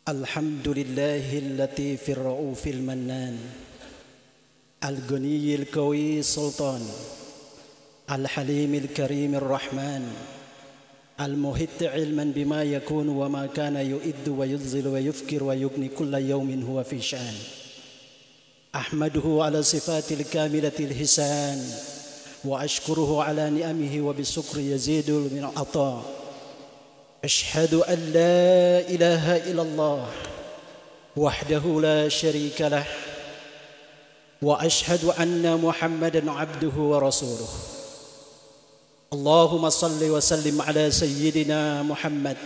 الحمد لله اللطيف الرؤوف المنان الغني القوي السلطان الحليم الكريم الرحمن المحيط علما بما يكون وما كان يؤد وينزل ويفكر ويغني كل يوم هو في شأن أحمده على صفات الكاملة الحسان وأشكره على نعمه وبالشكر يزيد من العطاء أشهد أن لا إله إلا الله وحده لا شريك له وأشهد أن محمدا عبده ورسوله اللهم صل وسلم على سيدنا محمد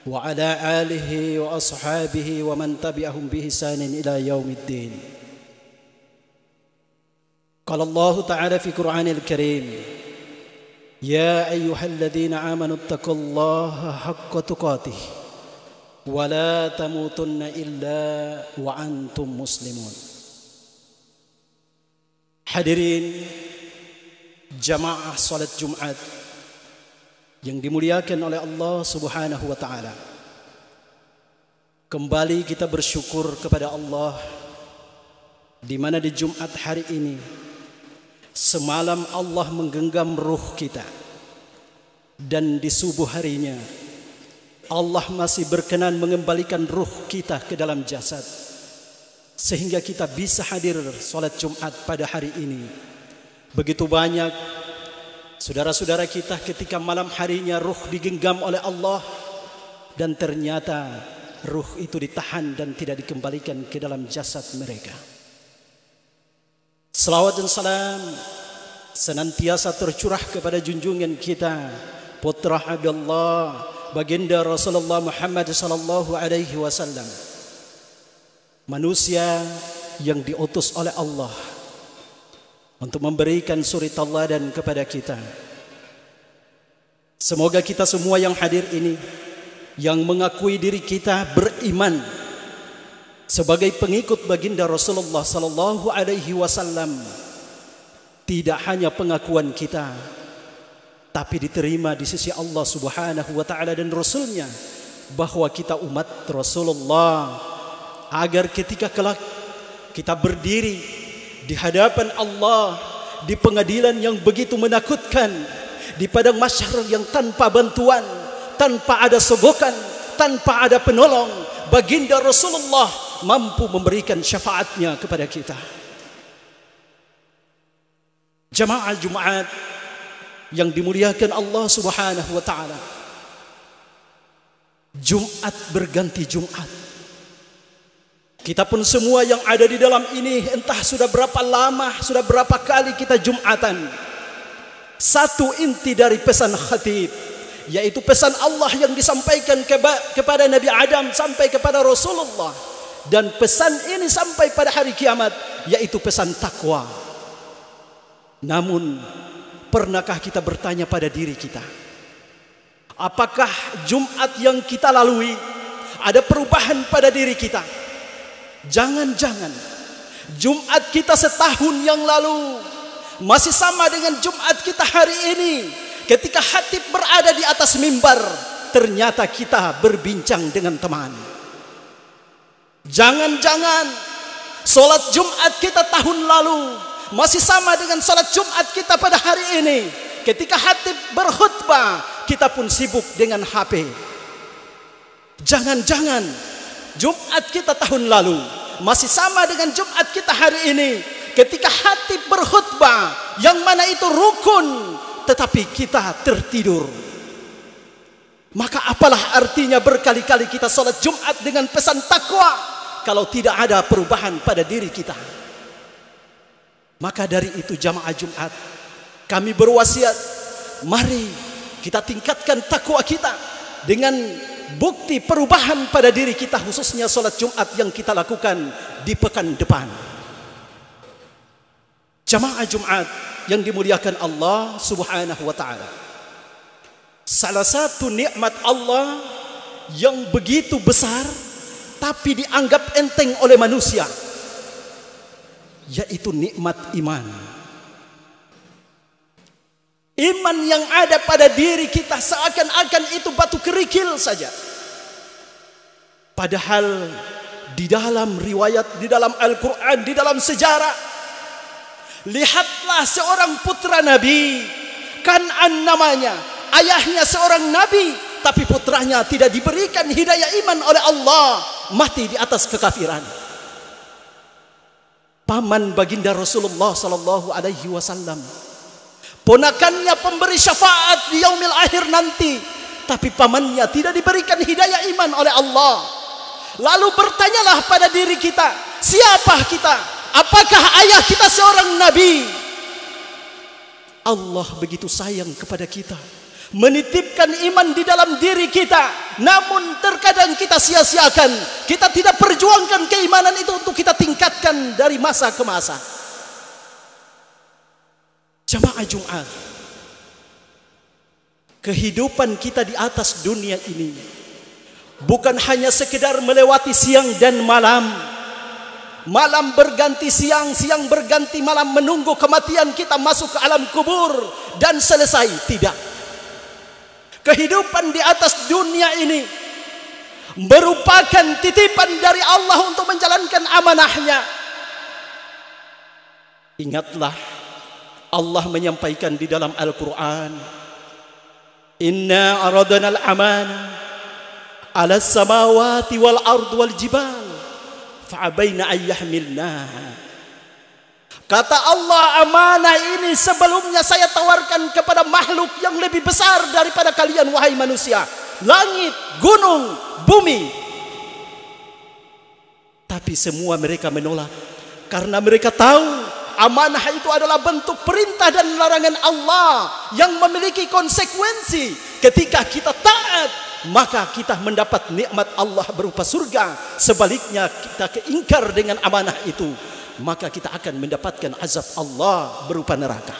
وعلى آله وأصحابه ومن تبعهم بإحسان إلى يوم الدين. قال الله تعالى في القرآن الكريم: يا أيها الذين آمنوا اتقوا الله حق تقاته ولا تموتن إلا وأنتم مسلمون. Hadirin jamaah salat Jumat yang dimuliakan oleh Allah Subhanahu wa taala. Kembali kita bersyukur kepada Allah di mana di Jumat hari ini semalam Allah menggenggam ruh kita, dan di subuh harinya Allah masih berkenan mengembalikan ruh kita ke dalam jasad, sehingga kita bisa hadir salat Jumat pada hari ini. Begitu banyak saudara-saudara kita ketika malam harinya ruh digenggam oleh Allah, dan ternyata ruh itu ditahan dan tidak dikembalikan ke dalam jasad mereka. Salawat dan salam senantiasa tercurah kepada junjungan kita, putra Habibullah, baginda Rasulullah Muhammad sallallahu alaihi wasallam, manusia yang diutus oleh Allah untuk memberikan suri tauladan kepada kita. Semoga kita semua yang hadir ini, yang mengakui diri kita beriman sebagai pengikut baginda Rasulullah sallallahu alaihi wasallam, tidak hanya pengakuan kita, tapi diterima di sisi Allah Subhanahu wa taala dan Rasulnya bahwa kita umat Rasulullah, agar ketika kelak kita berdiri di hadapan Allah di pengadilan yang begitu menakutkan, di padang mahsyar yang tanpa bantuan, tanpa ada sogokan, tanpa ada penolong, baginda Rasulullah mampu memberikan syafaatnya kepada kita. Jamaah Jumat yang dimuliakan Allah Subhanahu wa taala, Jumat berganti Jumat. Kita pun semua yang ada di dalam ini, entah sudah berapa lama, sudah berapa kali kita Jumatan. Satu inti dari pesan khatib, yaitu pesan Allah yang disampaikan kepada Nabi Adam sampai kepada Rasulullah, dan pesan ini sampai pada hari kiamat, yaitu pesan takwa. Namun pernahkah kita bertanya pada diri kita, apakah Jumat yang kita lalui ada perubahan pada diri kita? Jangan-jangan Jumat kita setahun yang lalu masih sama dengan Jumat kita hari ini. Ketika khatib berada di atas mimbar, ternyata kita berbincang dengan teman. Jangan-jangan solat Jumat kita tahun lalu masih sama dengan solat Jumat kita pada hari ini. Ketika khatib berkhutbah, kita pun sibuk dengan HP. Jangan-jangan Jumat kita tahun lalu masih sama dengan Jumat kita hari ini. Ketika khatib berkhutbah, yang mana itu rukun, tetapi kita tertidur. Maka apalah artinya berkali-kali kita salat Jumat dengan pesan takwa kalau tidak ada perubahan pada diri kita? Maka dari itu jamaah Jumat, kami berwasiat, mari kita tingkatkan takwa kita dengan bukti perubahan pada diri kita, khususnya salat Jumat yang kita lakukan di pekan depan. Jamaah Jumat yang dimuliakan Allah Subhanahu wa taala, salah satu nikmat Allah yang begitu besar tapi dianggap enteng oleh manusia, yaitu nikmat iman. Iman yang ada pada diri kita seakan-akan itu batu kerikil saja. Padahal di dalam riwayat, di dalam Al-Quran, di dalam sejarah, lihatlah seorang putra Nabi, Kan'an namanya, ayahnya seorang Nabi, tapi putranya tidak diberikan hidayah iman oleh Allah, mati di atas kekafiran. Paman baginda Rasulullah sallallahu alaihi wasallam, ponakannya pemberi syafaat di yaumil akhir nanti, tapi pamannya tidak diberikan hidayah iman oleh Allah. Lalu bertanyalah pada diri kita, siapa kita? Apakah ayah kita seorang nabi? Allah begitu sayang kepada kita, menitipkan iman di dalam diri kita, namun terkadang kita sia-siakan. Kita tidak perjuangkan keimanan itu untuk kita tingkatkan dari masa ke masa. Jamaah Jumat, kehidupan kita di atas dunia ini bukan hanya sekedar melewati siang dan malam, malam berganti siang, siang berganti malam, menunggu kematian kita masuk ke alam kubur dan selesai. Tidak. Kehidupan di atas dunia ini merupakan titipan dari Allah untuk menjalankan amanahnya. Ingatlah, Allah menyampaikan di dalam Al-Quran, Inna aradana al-amanah ala samawati wal ard wal jibal fa'abaina an yahmilnaha. Kata Allah, amanah ini sebelumnya saya tawarkan kepada makhluk yang lebih besar daripada kalian wahai manusia, langit, gunung, bumi. Tapi semua mereka menolak karena mereka tahu amanah itu adalah bentuk perintah dan larangan Allah yang memiliki konsekuensi. Ketika kita taat, maka kita mendapat nikmat Allah berupa surga. Sebaliknya kita keingkar dengan amanah itu, maka kita akan mendapatkan azab Allah berupa neraka.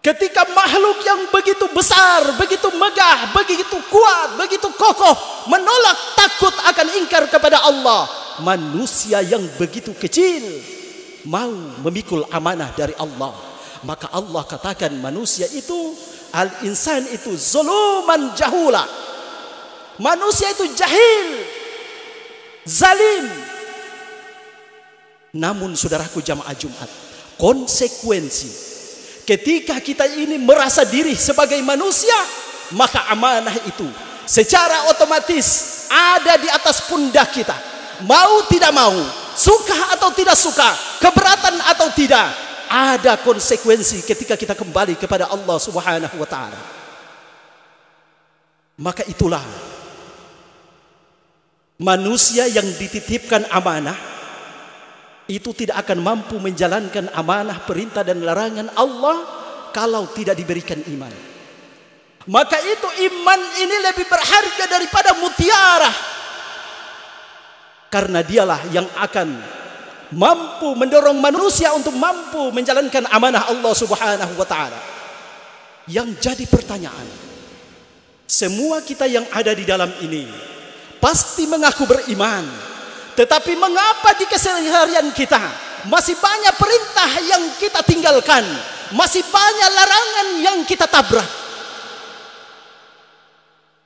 Ketika makhluk yang begitu besar, begitu megah, begitu kuat, begitu kokoh menolak, takut akan ingkar kepada Allah, manusia yang begitu kecil mau memikul amanah dari Allah, maka Allah katakan manusia itu, al-insan itu zuluman jahula. Manusia itu jahil, zalim. Namun saudaraku jamaah Jumat, konsekuensi ketika kita ini merasa diri sebagai manusia, maka amanah itu secara otomatis ada di atas pundak kita. Mau tidak mau, suka atau tidak suka, keberatan atau tidak, ada konsekuensi ketika kita kembali kepada Allah Subhanahu wa taala. Maka itulah manusia yang dititipkan amanah itu tidak akan mampu menjalankan amanah, perintah dan larangan Allah kalau tidak diberikan iman. Maka itu iman ini lebih berharga daripada mutiara, karena dialah yang akan mampu mendorong manusia untuk mampu menjalankan amanah Allah Subhanahu wa taala. Yang jadi pertanyaan, semua kita yang ada di dalam ini pasti mengaku beriman, tetapi mengapa di keseharian kita masih banyak perintah yang kita tinggalkan, masih banyak larangan yang kita tabrak?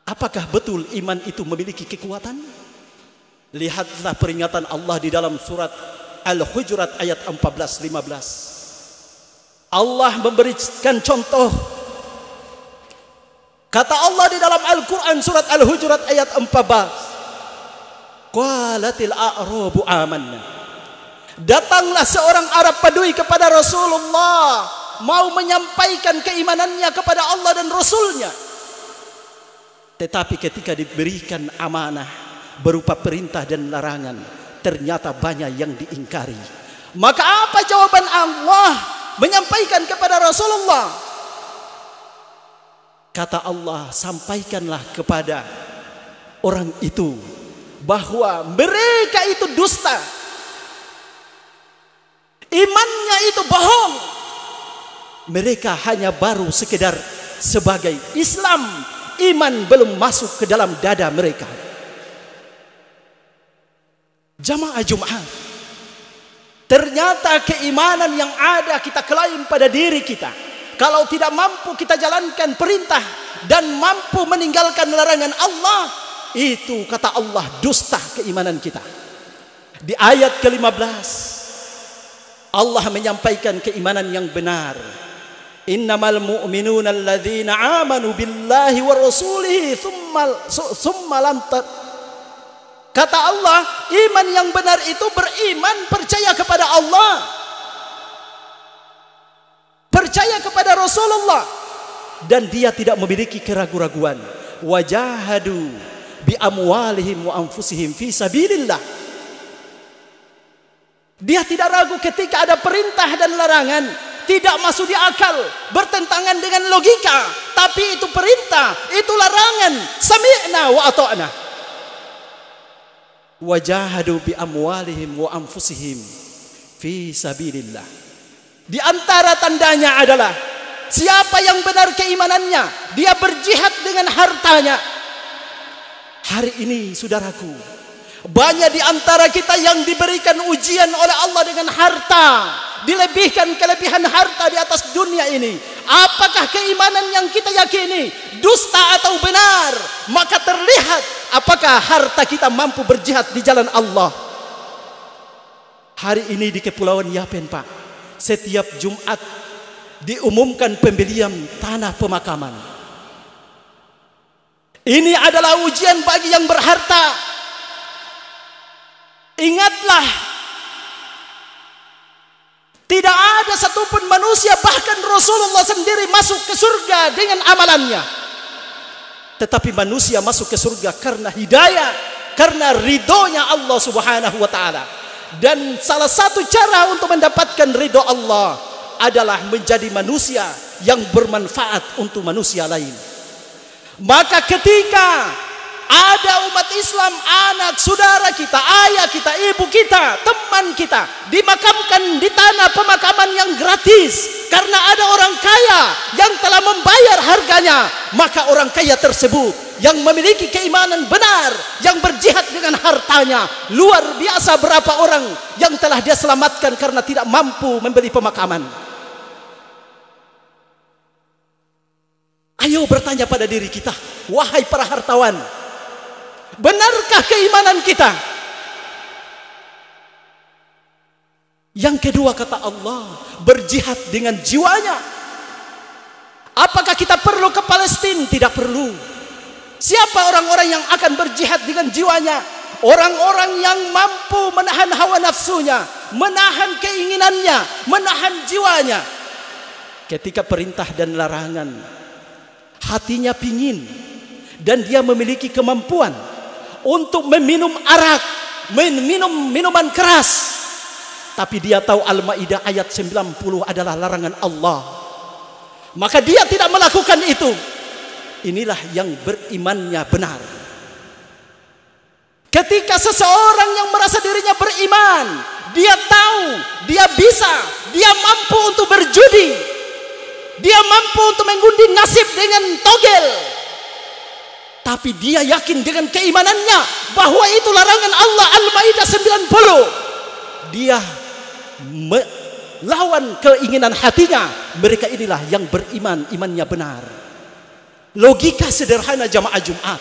Apakah betul iman itu memiliki kekuatan? Lihatlah peringatan Allah di dalam surat Al-Hujurat ayat 14-15. Allah memberikan contoh. Kata Allah di dalam Al-Quran surat Al-Hujurat ayat 14. Qalatil a'rabu amanna. Datanglah seorang Arab Badui kepada Rasulullah, mau menyampaikan keimanannya kepada Allah dan Rasulnya. Tetapi ketika diberikan amanah berupa perintah dan larangan, ternyata banyak yang diingkari. Maka apa jawaban Allah menyampaikan kepada Rasulullah? Kata Allah, sampaikanlah kepada orang itu bahwa mereka itu dusta, imannya itu bohong, mereka hanya baru sekedar sebagai Islam, iman belum masuk ke dalam dada mereka. Jamaah Jumat, ternyata keimanan yang ada kita klaim pada diri kita, kalau tidak mampu kita jalankan perintah dan mampu meninggalkan larangan Allah, itu kata Allah dusta keimanan kita. Di ayat ke-15 Allah menyampaikan keimanan yang benar. Innamal mu'minuna alladzina amanu billahi wa rasulihi thumma lam. Kata Allah, iman yang benar itu beriman percaya kepada Allah, percaya kepada Rasulullah, dan dia tidak memiliki keraguan-raguan. Wajahadu bi amwalihim wa anfusihim fi sabilillah. Dia tidak ragu ketika ada perintah dan larangan, tidak masuk di akal, bertentangan dengan logika, tapi itu perintah, itu larangan. Sami'na wa ata'na. Wajahadu bi amwalihim wa anfusihim fi sabilillah. Di antara tandanya adalah siapa yang benar keimanannya, dia berjihad dengan hartanya. Hari ini saudaraku, banyak di antara kita yang diberikan ujian oleh Allah dengan harta, dilebihkan kelebihan harta di atas dunia ini. Apakah keimanan yang kita yakini dusta atau benar? Maka terlihat apakah harta kita mampu berjihad di jalan Allah. Hari ini di Kepulauan Yapen, Pak, setiap Jumat diumumkan pembelian tanah pemakaman. Ini adalah ujian bagi yang berharta. Ingatlah, tidak ada satupun manusia, bahkan Rasulullah sendiri, masuk ke surga dengan amalannya. Tetapi manusia masuk ke surga karena hidayah, karena ridhonya Allah subhanahu wa ta'ala. Dan salah satu cara untuk mendapatkan ridho Allah adalah menjadi manusia yang bermanfaat untuk manusia lain. Maka ketika ada umat Islam, anak saudara kita, ayah kita, ibu kita, teman kita dimakamkan di tanah pemakaman yang gratis karena ada orang kaya yang telah membayar harganya, maka orang kaya tersebut yang memiliki keimanan benar, yang berjihad dengan hartanya, luar biasa berapa orang yang telah dia selamatkan karena tidak mampu membeli pemakaman. Ayo bertanya pada diri kita, wahai para hartawan, benarkah keimanan kita? Yang kedua kata Allah, berjihad dengan jiwanya. Apakah kita perlu ke Palestina? Tidak perlu. Siapa orang-orang yang akan berjihad dengan jiwanya? Orang-orang yang mampu menahan hawa nafsunya, menahan keinginannya, menahan jiwanya. Ketika perintah dan larangan, hatinya pingin dan dia memiliki kemampuan untuk meminum arak, meminum minuman keras, tapi dia tahu Al-Maidah ayat 90 adalah larangan Allah, maka dia tidak melakukan itu. Inilah yang berimannya benar. Ketika seseorang yang merasa dirinya beriman, dia tahu, dia bisa, dia mampu untuk berjudi, dia mampu untuk mengundi nasib dengan togel, tapi dia yakin dengan keimanannya bahwa itu larangan Allah, Al-Maidah 90. Dia melawan keinginan hatinya. Mereka inilah yang beriman, imannya benar. Logika sederhana jamaah Jumat.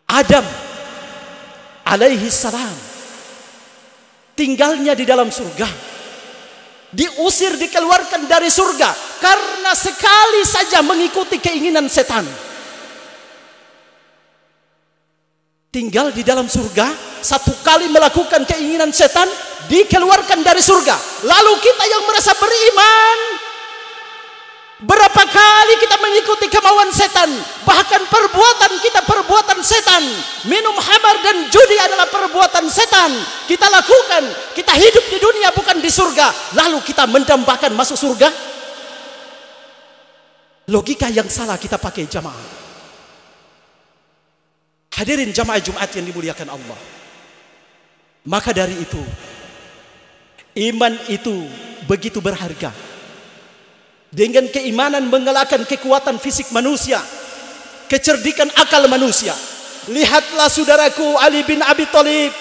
Adam alaihi salam tinggalnya di dalam surga, diusir, dikeluarkan dari surga karena sekali saja mengikuti keinginan setan. Tinggal di dalam surga, satu kali melakukan keinginan setan, dikeluarkan dari surga. Lalu kita yang merasa beriman, berapa kali kita mengikuti kemauan setan, bahkan perbuatan kita perbuatan setan. Minum khamar dan judi adalah perbuatan setan. Kita lakukan, kita hidup di dunia bukan di surga, lalu kita mendambakan masuk surga. Logika yang salah kita pakai jamaah. Hadirin jamaah Jumat yang dimuliakan Allah. Maka dari itu, iman itu begitu berharga. Dengan keimanan mengalahkan kekuatan fisik manusia, kecerdikan akal manusia. Lihatlah saudaraku Ali bin Abi Thalib,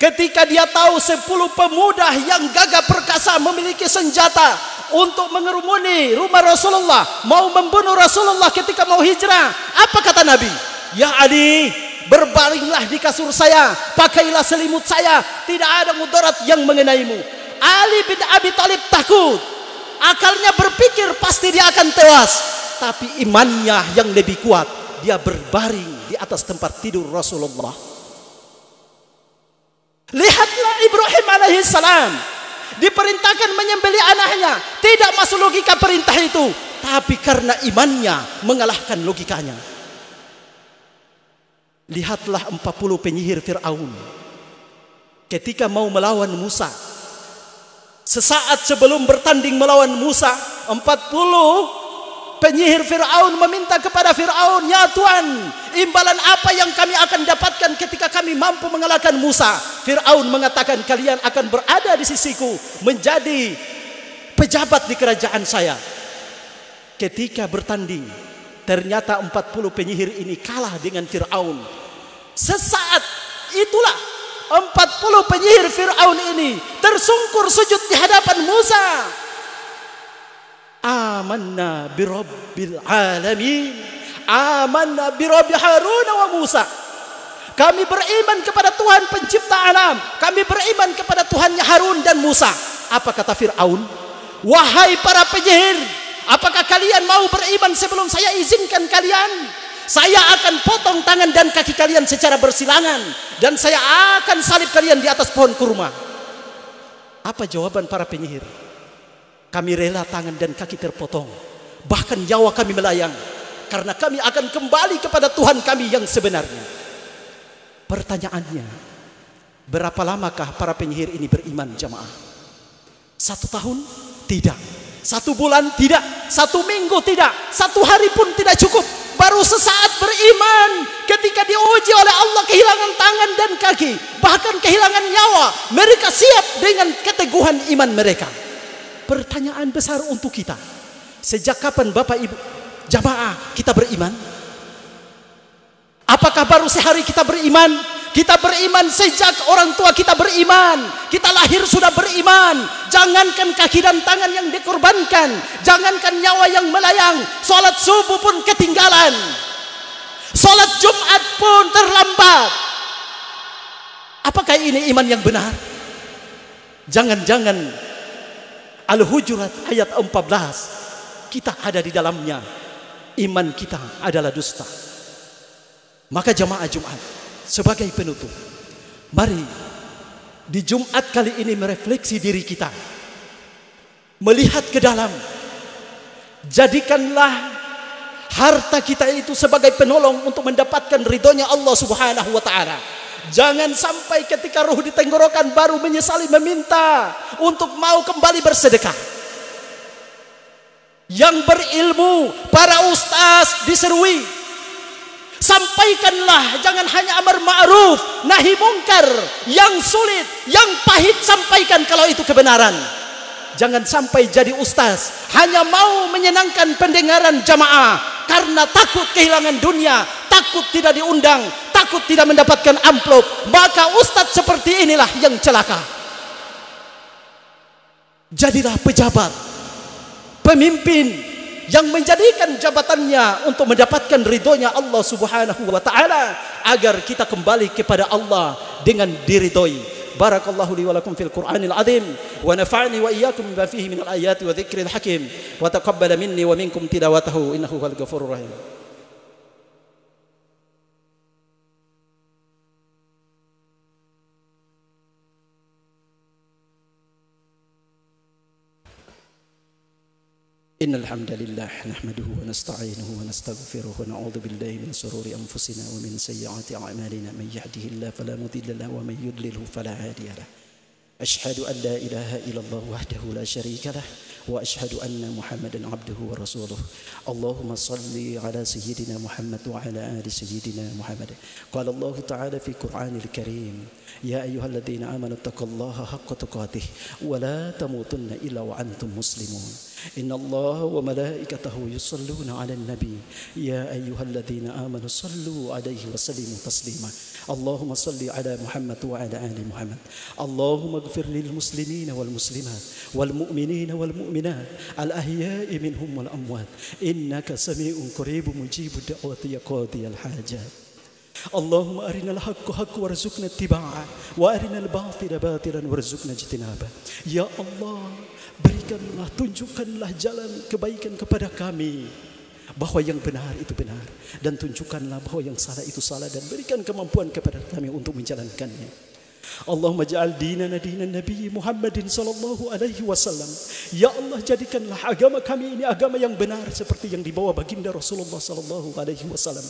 Ketika dia tahu 10 pemuda yang gagah perkasa memiliki senjata untuk mengerumuni rumah Rasulullah, mau membunuh Rasulullah ketika mau hijrah, apa kata Nabi? Ya Ali, berbaringlah di kasur saya, pakailah selimut saya, tidak ada mudarat yang mengenaimu. Ali bin Abi Thalib takut, akalnya berpikir pasti dia akan tewas, tapi imannya yang lebih kuat, dia berbaring di atas tempat tidur Rasulullah. Lihatlah Ibrahim alaihissalam diperintahkan menyembelih anaknya, tidak masuk logika perintah itu, tapi karena imannya mengalahkan logikanya. Lihatlah 40 penyihir Fir'aun ketika mau melawan Musa. Sesaat sebelum bertanding melawan Musa, 40 penyihir Fir'aun meminta kepada Fir'aun, ya Tuhan, imbalan apa yang kami akan dapatkan ketika kami mampu mengalahkan Musa? Fir'aun mengatakan, kalian akan berada di sisiku, menjadi pejabat di kerajaan saya. Ketika bertanding, ternyata 40 penyihir ini kalah dengan Fir'aun. Sesaat itulah 40 penyihir Fir'aun ini tersungkur sujud di hadapan Musa. Amanna birabbil alamin, amanna birabbi Harun wa Musa. Kami beriman kepada Tuhan pencipta alam, kami beriman kepada Tuhannya Harun dan Musa. Apa kata Fir'aun? Wahai para penyihir, apakah kalian mau beriman sebelum saya izinkan kalian? Saya akan potong tangan dan kaki kalian secara bersilangan, dan saya akan salib kalian di atas pohon kurma. Apa jawaban para penyihir? Kami rela tangan dan kaki terpotong, bahkan nyawa kami melayang, karena kami akan kembali kepada Tuhan kami yang sebenarnya. Pertanyaannya, berapa lamakah para penyihir ini beriman, jamaah? 1 tahun? Tidak. 1 bulan? Tidak. 1 minggu? Tidak. 1 hari pun tidak cukup. Baru sesaat beriman, ketika diuji oleh Allah kehilangan tangan dan kaki, bahkan kehilangan nyawa, mereka siap dengan keteguhan iman mereka. Pertanyaan besar untuk kita, sejak kapan Bapak Ibu jamaah kita beriman? Apakah baru sehari kita beriman? Kita beriman sejak orang tua kita beriman, kita lahir sudah beriman. Jangankan kaki dan tangan yang dikorbankan, jangankan nyawa yang melayang, sholat subuh pun ketinggalan, sholat Jumat pun terlambat. Apakah ini iman yang benar? Jangan-jangan Al-Hujurat ayat 14 kita ada di dalamnya, iman kita adalah dusta. Maka jamaah Jumat, sebagai penutup, mari di Jumat kali ini merefleksi diri kita, melihat ke dalam. Jadikanlah harta kita itu sebagai penolong untuk mendapatkan ridhonya Allah Subhanahu wa ta'ala. Jangan sampai ketika ruh di tenggorokan baru menyesali meminta untuk mau kembali bersedekah. Yang berilmu, para ustaz diserui, sampaikanlah, jangan hanya amar ma'ruf nahi mungkar, yang sulit, yang pahit sampaikan kalau itu kebenaran. Jangan sampai jadi ustaz hanya mau menyenangkan pendengaran jamaah karena takut kehilangan dunia, takut tidak diundang, takut tidak mendapatkan amplop. Maka ustaz seperti inilah yang celaka. Jadilah pejabat, pemimpin yang menjadikan jabatannya untuk mendapatkan ridhonya Allah Subhanahu wa ta'ala, agar kita kembali kepada Allah dengan diridhoi. Barakallahu li wa lakum fil Qur'anil azim, wa nafa'ani wa iyyakum bima fihi minal ayati wa dzikril hakim, wa taqabbala minni wa minkum tilawatahu innahu huwal ghafurur rahim. إن الحمد لله نحمده ونستعينه ونستغفره ونعوذ بالله من شرور أنفسنا ومن سيئات أعمالنا من يهده الله فلا مضل له ومن يضلله فلا هادي له أشهد أن لا إله إلا الله وحده لا شريك له وأشهد أن محمدا عبده ورسوله اللهم صل على سيدنا محمد وعلى آل سيدنا محمد قال الله تعالى في القرآن الكريم يا أيها الذين آمنوا اتقوا الله حق تقاته ولا تموتن إلا وأنتم مسلمون إن الله وملائكته يصلون على النبي يا أيها الذين آمنوا صلوا عليه وسلموا تسليما اللهم صل على محمد وعلى آل محمد اللهم اغفر للمسلمين والمسلمات والمؤمنين والمؤمنات الأحياء منهم والأموات إنك سميع قريب مجيب الدعوات يا قاضي الحاجات اللهم أرنا الحق حق وارزقنا اتباعه وأرنا الباطل باطلا وارزقنا اجتنابه يا الله berikanlah, tunjukkanlah jalan kebaikan kepada kami bahwa yang benar itu benar dan tunjukkanlah bahwa yang salah itu salah dan berikan kemampuan kepada kami untuk menjalankannya. Allahumma ja'al dinana dinan Nabi Muhammadin sallallahu alaihi wasallam. Ya Allah, jadikanlah agama kami ini agama yang benar seperti yang dibawa baginda Rasulullah sallallahu alaihi wasallam.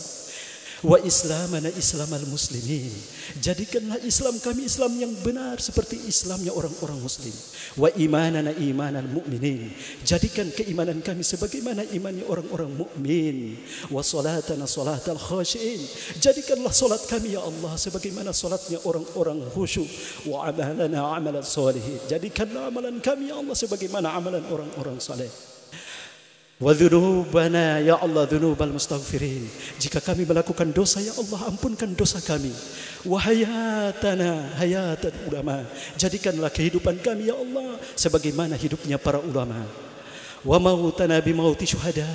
Wa islamana islamal muslimin. Jadikanlah Islam kami Islam yang benar seperti Islamnya orang-orang muslim. Wa imanana imanal mu'minin. Jadikan keimanan kami sebagaimana imannya orang-orang mukmin. Wa salatana salatal khashiin. Jadikanlah salat kami ya Allah sebagaimana salatnya orang-orang khusyuk. Wa amalana amalan salihin. Jadikanlah amalan kami ya Allah sebagaimana amalan orang-orang saleh. Wa dzunubana ya Allah dzunubal mustaghfirin. Jika kami melakukan dosa ya Allah ampunkan dosa kami. Wa hayatana hayatan ulama. Jadikanlah kehidupan kami ya Allah sebagaimana hidupnya para ulama. Wa mautana bi mauti syuhada.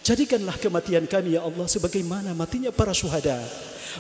Jadikanlah kematian kami ya Allah sebagaimana matinya para syuhada.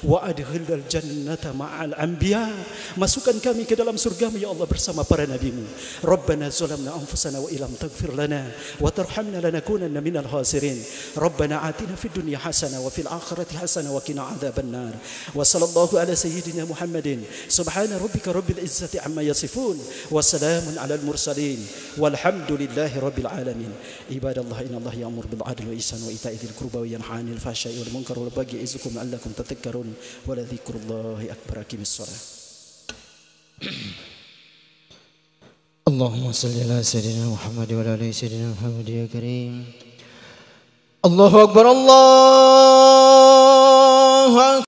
Wa adkhilnal jannata ma'al anbiya. Masukkan kami ke dalam surga ya Allah bersama para nabimu. Rabbana zalamna anfusana wa illam taghfir lana wa tarhamna lanakunanna minal khasirin. Rabbana atina fid dunya hasanah wa fil akhirati hasanah wa qina adzabannar. Wa sallallahu ala sayyidina Muhammadin. Subhana rabbika rabbil izzati amma yasifun wa salamun alal mursalin. Walhamdulillahi rabbil alamin. Ibadallah innallaha ya'muru bil adli wa ihsani wa ita'i dzil qurba wa yanha 'anil fahsya'i wal munkari wal baghi ya'izukum la'allakum tadhakkarun. Waladzikrullahi akbar. Aqimis shalah. Allahumma salli ala sayyidina Muhammad wa ala ali sayyidina Muhammad ya karim. Allahu akbar, Allahu akbar.